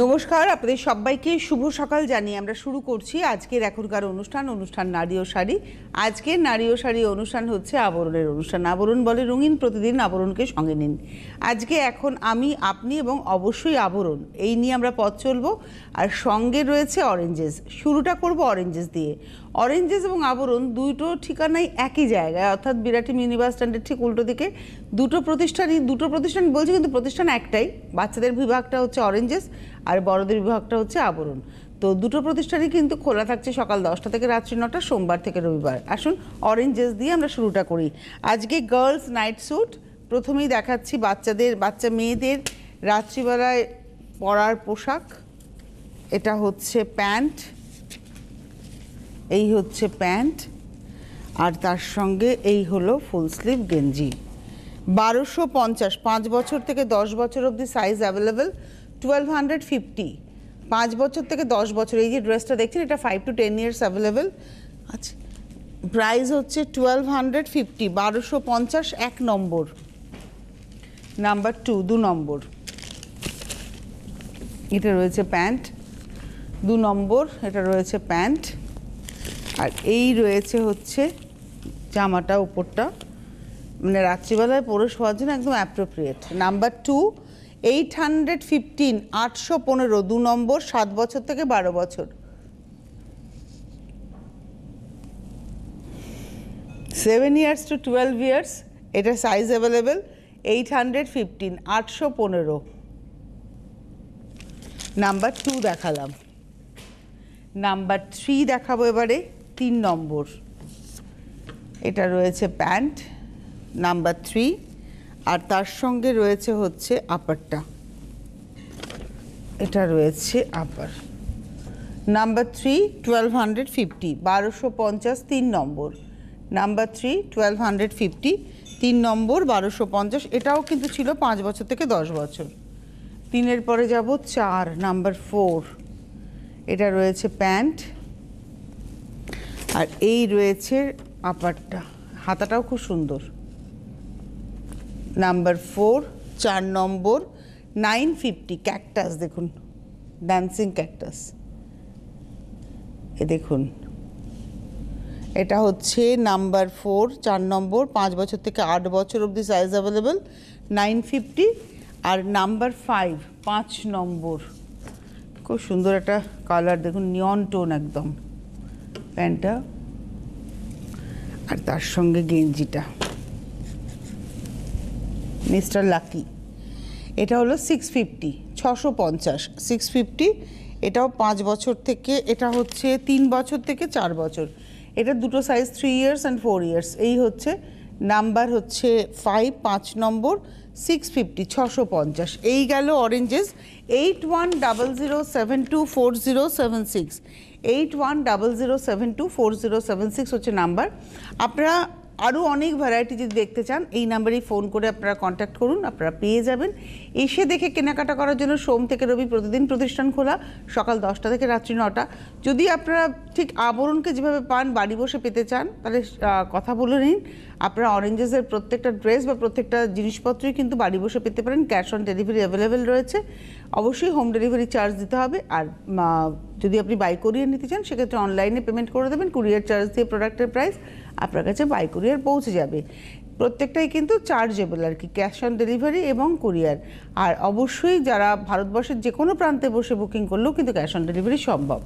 নমস্কার, আপনাদের সবাইকে শুভ সকাল জানিয়ে আমরা শুরু করছি আজকের এখনকার অনুষ্ঠান নারী ও শাড়ি। আজকের নারী ও শাড়ি অনুষ্ঠান হচ্ছে আবরণের অনুষ্ঠান। আবরণ বলে রঙিন, প্রতিদিন আবরণকে সঙ্গে নিন। আজকে এখন আমি, আপনি এবং অবশ্যই আবরণ, এই নিয়ে আমরা পথ চলবো। আর সঙ্গে রয়েছে অরেঞ্জেস। শুরুটা করব অরেঞ্জেস দিয়ে। অরেঞ্জেস এবং আবরণ দুটো ঠিকানাই একই জায়গায়, অর্থাৎ বিরাটি মিনি বাস স্ট্যান্ডের ঠিক উল্টো দিকে। দুটো প্রতিষ্ঠান বলছি, কিন্তু প্রতিষ্ঠান একটাই। বাচ্চাদের বিভাগটা হচ্ছে অরেঞ্জেস আর বড়দের বিভাগটা হচ্ছে আবরণ। তো দুটো প্রতিষ্ঠানই কিন্তু খোলা থাকছে সকাল 10টা থেকে রাত্রি 9টা, সোমবার থেকে রবিবার। আসুন অরেঞ্জেস দিয়ে আমরা শুরুটা করি। আজকে গার্লস নাইট স্যুট প্রথমেই দেখাচ্ছি। বাচ্চা মেয়েদের রাত্রিবেলায় পরার পোশাক। এটা হচ্ছে প্যান্ট, এই হচ্ছে প্যান্ট, আর তার সঙ্গে এই হলো ফুল স্লিভ গেঞ্জি। 1250, 5 বছর থেকে 10 বছর অবধি সাইজ অ্যাভেলেবেল। 1250, 5 বছর থেকে 10 বছর। এই যে ড্রেসটা দেখছেন, এটা 5 to 10 ইয়ার্স অ্যাভেলেবেল। আচ্ছা, প্রাইস হচ্ছে 1250, 1250 এক নম্বর। নাম্বার 2, 2 নম্বর, এটা রয়েছে প্যান্ট। 2 নম্বর, এটা রয়েছে প্যান্ট। আর এই রয়েছে হচ্ছে জামাটা, উপরটা, মানে রাত্রিবেলায় পরে শোয়ার জন্য একদম অ্যাপ্রোপ্রিয়েট। নাম্বার 2, 815, 815, 2 নম্বর, 7 বছর থেকে 12 বছর। 7 years to 12 years, এটা সাইজ অ্যাভেলেবেল। 815, 815। নাম্বার 2 দেখালাম। নাম্বার 3 দেখাবো এবারে, 3 নম্বর। এটা রয়েছে প্যান্ট, নাম্বার 3, আর তার সঙ্গে রয়েছে হচ্ছে আপারটা। এটা রয়েছে আপার। নাম্বার 3, 1250, 1250, 3 নম্বর। নাম্বার 3, 1250, 3 নম্বর, 1250। এটাও কিন্তু ছিল 5 বছর থেকে 10 বছর। 3-এর পরে যাব 4, নাম্বার 4। এটা রয়েছে প্যান্ট, আর এই রয়েছে আপারটা। হাতাটাও খুব সুন্দর। নাম্বার 4, 4 নম্বর, 950, ক্যাকটাস। দেখুন, ড্যান্সিং ক্যাকটাস। এ দেখুন, এটা হচ্ছে নাম্বার 4, 4 নম্বর, 5 বছর থেকে 8 বছর অবধি সাইজ অ্যাভেলেবেল, 950। আর নাম্বার 5, 5 নম্বর, খুব সুন্দর একটা কালার, দেখুন নিয়ন টোন একদম প্যান্টটা, আর তার সঙ্গে গেঞ্জিটা। মিস্টার লাকি, এটা হলো 650, 650, 650। এটাও 5 বছর থেকে, এটা হচ্ছে 3 বছর থেকে 4 বছর। এটা দুটো সাইজ, 3 years and 4 years। এই হচ্ছে নাম্বার হচ্ছে 5, 5 নম্বর, 650, 650। এই গেল অরেঞ্জেস। 8100724076, 8100724076 হচ্ছে নাম্বার। আপনারা আরও অনেক ভ্যারাইটি যদি দেখতে চান, এই নাম্বারেই ফোন করে আপনারা কন্ট্যাক্ট করুন, আপনারা পেয়ে যাবেন। এসে দেখে কেনাকাটা করার জন্য সোম থেকে রবি প্রতিদিন প্রতিষ্ঠান খোলা, সকাল 10টা থেকে রাত্রি 9টা। যদি আপনারা ঠিক আবরণকে যেভাবে পান, বাড়ি বসে পেতে চান, তাহলে কথা বলে নিন। আপনারা অরেঞ্জেসের প্রত্যেকটা ড্রেস বা প্রত্যেকটা জিনিসপত্রই কিন্তু বাড়ি বসে পেতে পারেন। ক্যাশ অন ডেলিভারি অ্যাভেলেবেল রয়েছে। অবশ্যই হোম ডেলিভারি চার্জ দিতে হবে। আর যদি আপনি বাই কুরিয়ার নিতে চান, সেক্ষেত্রে অনলাইনে পেমেন্ট করে দেবেন। কুরিয়ার চার্জ দিয়ে প্রোডাক্টের প্রাইস আপনার কাছে বাই কুরিয়ার পৌঁছে যাবে। প্রত্যেকটাই কিন্তু চার্জেবল আর কি, ক্যাশ অন ডেলিভারি এবং কুরিয়ার। আর অবশ্যই যারা ভারতবর্ষের যে কোনো প্রান্তে বসে বুকিং করলেও কিন্তু ক্যাশ অন ডেলিভারি সম্ভব।